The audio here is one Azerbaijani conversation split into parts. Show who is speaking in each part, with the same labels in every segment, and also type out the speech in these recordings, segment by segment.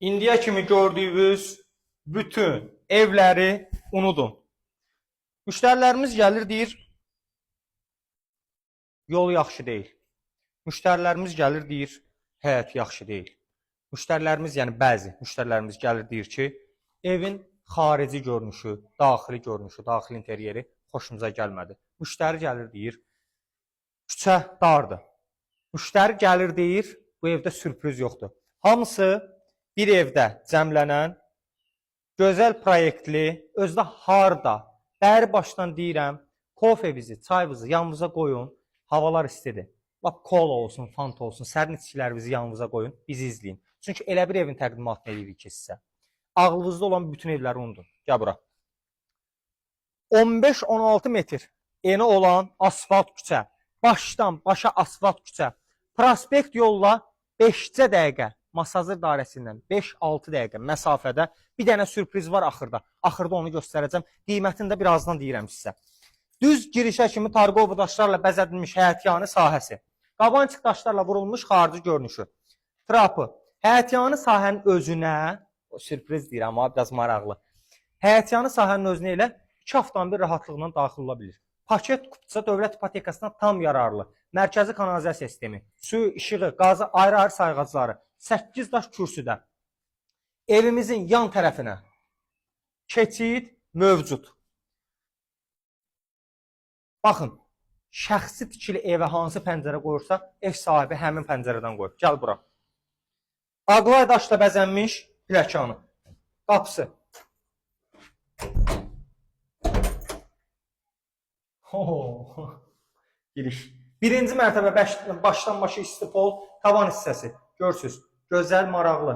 Speaker 1: İndiyə kimi gördüyünüz bütün evləri unudun. Müştərilərimiz gəlir deyir, yol yaxşı deyil. Müştərilərimiz gəlir deyir, həyat yaxşı deyil. Müştərilərimiz, yəni bəzi müştərilərimiz gəlir deyir ki, evin xarici görünüşü, daxili görünüşü, daxili interyeri xoşumuza gəlmədi. Müştəri gəlir deyir, küçə dardır. Müştəri gəlir deyir, bu evdə sürpriz yoxdur. Hamısı bir evdə cəmlənən, gözəl proyektli, özdə harda, bəri başdan deyirəm, kofemizi, çayımızı yanımıza qoyun, havalar istidir. Bax, kola olsun, fanta olsun, sərin içkilərinizi yanınıza qoyun, bizi izləyin. Çünki elə bir evin təqdimatını edirik ki, sizə. Ağlınızda olan bütün evləri unudun. Gəl bura. 15-16 metr eni olan asfalt küçə, başdan başa asfalt küçə, prospekt yolla 5-cə dəqiqə, Masazır dairəsindən 5-6 dəqiqə məsafədə bir dənə sürpriz var axırda. Axırda onu göstərəcəm. Qiymətini də birazdan deyirəm sizə. Düz girişə kimi tarqov daşlarla bəzədilmiş həyətyanı sahəsi. Qabançıq daşlarla vurulmuş xarici görünüşü. Trapı. Həyətyanı sahənin özünə, sürpriz deyirəm amma biraz maraqlı. Həyətyanı sahənin özünə elə 2 avtomobil rahatlıqla daxil ola bilir. Paket kupça dövlət ipotekasına tam yararlı. Mərkəzi kanalizasiya sistemi, suyu, işığı, qazı ayrı-ayrı sayğacları, 8 daş kürsüdə. Evimizin yan tərəfinə keçid mövcud. Baxın, şəxsi tikili evə hansı pəncərə qoyursa, ev sahibi həmin pəncərədən qoyur. Gəl bura. Ağlay daşla bəzənmiş pləkanı. Qapısı. Giriş. Birinci mərtəbə başdan başa istipol tavan hissəsi. Görsünüz. Gözəl, maraqlı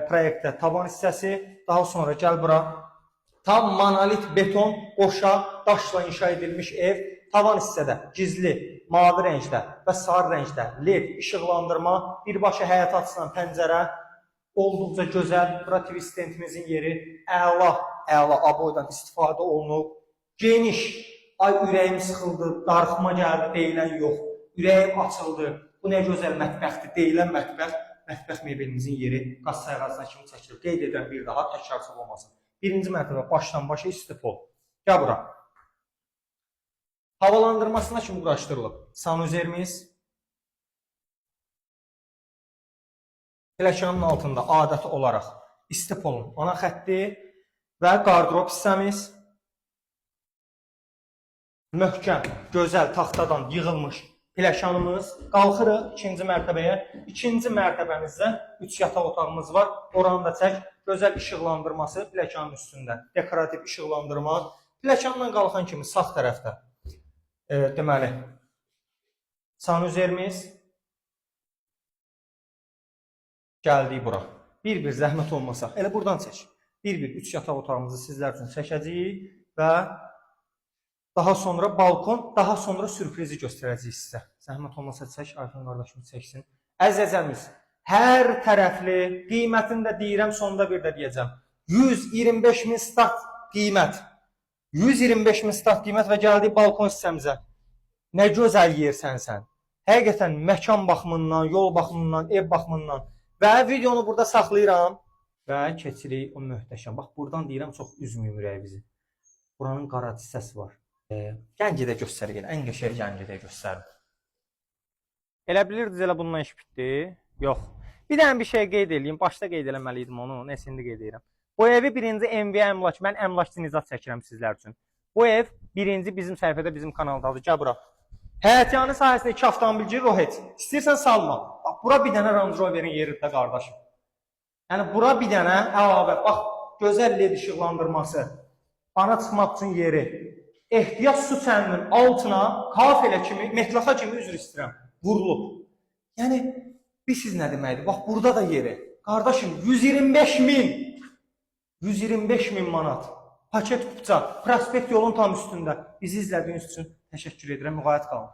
Speaker 1: proyektdə tavan hissəsi. Daha sonra gəl bura. Tam monolit beton, qoşa, daşla inşa edilmiş ev. Tavan hissədə gizli, mavi rəngdə və sarı rəngdə led, işıqlandırma, birbaşa həyata açılan pəncərə. Olduqca gözəl, bura TV stentimizin yeri. Əla aboydan istifadə olunub. Geniş. Ay ürəyim sıxıldı, darıxma gəldi deyilən yox. Ürəyim açıldı. Bu nə gözəl mətbəxdir deyilən mətbəx. Mətbəx mebelimizin yeri qaz sayğacına kimi çəkilir. Qeyd edən bir daha təkrarsız olmasın. Birinci mərtəbə başdan başa istipol. Gəl bura. Havalandırmasına kimi quraşdırılıb. Sanuzerimiz. Pləkanın altında adəti olaraq istipolun ana xətti və qardırop hissəmiz. Möhkəm, gözəl taxtadan yığılmış pləkanımız. Qalxırıq ikinci mərtəbəyə. İkinci mərtəbəmizdə 3 yataq otağımız var. Oranı da çək. Gözəl işıqlandırması pləkanın üstündə. Dekorativ işıqlandırma. Pləkandan qalxan kimi sağ tərəfdə deməli sanuzerimiz. Gəldik bura. Bir-bir zəhmət olmasa. Elə buradan çək. Bir-bir 3 yataq otağımızı sizlər üçün çəkəcəyik və daha sonra balkon, daha sonra sürprizi göstərəcəyik sizə. Zəhmət olmasa çək, Ayxan qardaşımız çəksin. Əzəzəmiz, hər tərəfli, qiymətini də deyirəm, sonunda bir də deyəcəm. 125 min start qiymət. 125 min start qiymət və gəldik balkon hissəmizə. Nə gözəl yersən sən. Həqiqətən məkan baxımından, yol baxımından, ev baxımından. Və videonu burada saxlayıram və keçirik o möhtəşəm. Bax, buradan deyirəm, çox üzməyim ürəyi bizi. Buranın qaraç hissəsi var. Gəncədə göstərir, ən qəşəng Gəncədə göstərir. Elə bilirdiniz, elə bundan iş bitdi? Yox. Bir dənə bir şey qeyd edeyim, başda qeyd eləməliydim onu, nəsə indi qeyd edirəm. Bu evi birinci MV əmlak, mən əmlakçı nizat çəkirəm sizlər üçün. Bu ev birinci bizim səhifədə, bizim kanaldadır. Gəl bura. Həyətyanı sahəsində 2 avtomobilci rohet. İstəyirsən salma. Bax, bura bir dənə Range Rover'in yeridir qardaşım. Yəni, bura bir dənə əlavə, bax, gözəl led işıqlandırması, bana çıxmaq üçün yeri. Ehtiyac su çəninin altına kafelə kimi, metlaxa kimi üzr istəyirəm, vurulub. Yəni, bilirsiniz nə deməkdir? Bax, burada da yeri. Qardaşım, 125 min. 125 min manat. Paket kupça, prospekt yolun tam üstündə. Bizi izlədiyiniz üçün təşəkkür edirəm. Müğayət qalın.